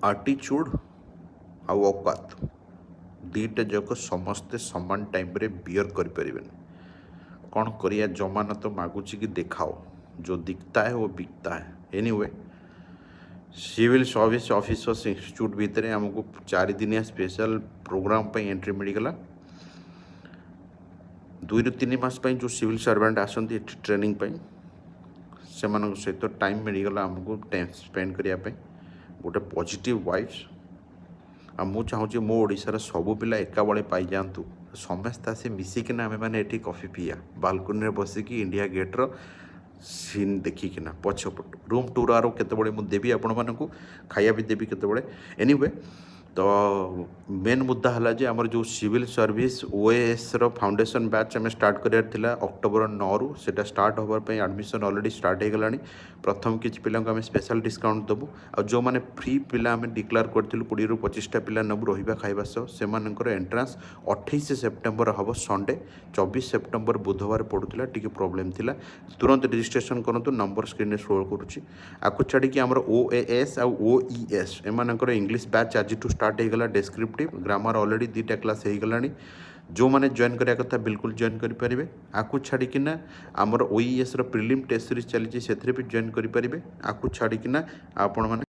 आटीट्यूड आउ औकात दुईटा जाक समस्ते समान टाइम रे बियर करें कौन करिया जमाना तो मागुच कि देखाओ जो दिखता है वो बिकता है anyway civil service officers institute भितर आमको 4 दिनिया स्पेशल प्रोग्राम पे एंट्री मिलगला 2 ରୁ 3 मास पे जो सिविल सर्वेंट आसती ट्रेनिंग से सहित टाइम मिलगला आमको टाइम स्पेंड करने गोटे पॉजिटिव वाइब्स आ मु चाहूँगी मो ओडिशार सबू पिला एका बड़े पाई जातु समस्ते आसी मिसिकिना आमे माने एठी कॉफी पिया बालकोनी बसिकी इंडिया गेट्र सीन देखिकिना पछपट रूम टूर आरो केतबळे मु देवी आपण मानकु खाया भी देवी केतबळे एनीवे तो मेन मुद्दा है जे आमर जो सिविल सर्विस ओएएस रो फाउंडेशन बैच आम स्टार्ट करार अक्टोबर 9 रु सेटा स्टार्ट होबार एडमिशन ऑलरेडी स्टार्ट हो गलानी प्रथम किसी पिला आम स्पेशल डिस्काउंट देबू आ जो मैंने फ्री पिला आम डिक्लेयर करूँ 20 ରୁ 25टा पिला नबू रहा खाଇବା से एंट्रांस 28 सेप्टेम्बर हम संडे 24 सेप्टेम्बर बुधवार पड़ूला टी प्रोब्लेम थिला तुरंत रजिस्ट्रेशन करूँ नंबर स्क्रीन में शो करुँची आपको छाड़ी आमर ओएएस आ ओईएस एमानकर इंग्लिश बैच आज स्टार्ट होगा डेस्क्रिप्टिव ग्रामर ऑलरेडी 2टा क्लास हो गलानी जो मैंने जॉइन करा कथा बिल्कुल जॉइन करेंगे आपको छाड़िकिना आमर ओईएस प्रिलिम टेस्ट सीरीज चली से भी जॉइन करेंगे आपको छाड़िकिना आपण मैंने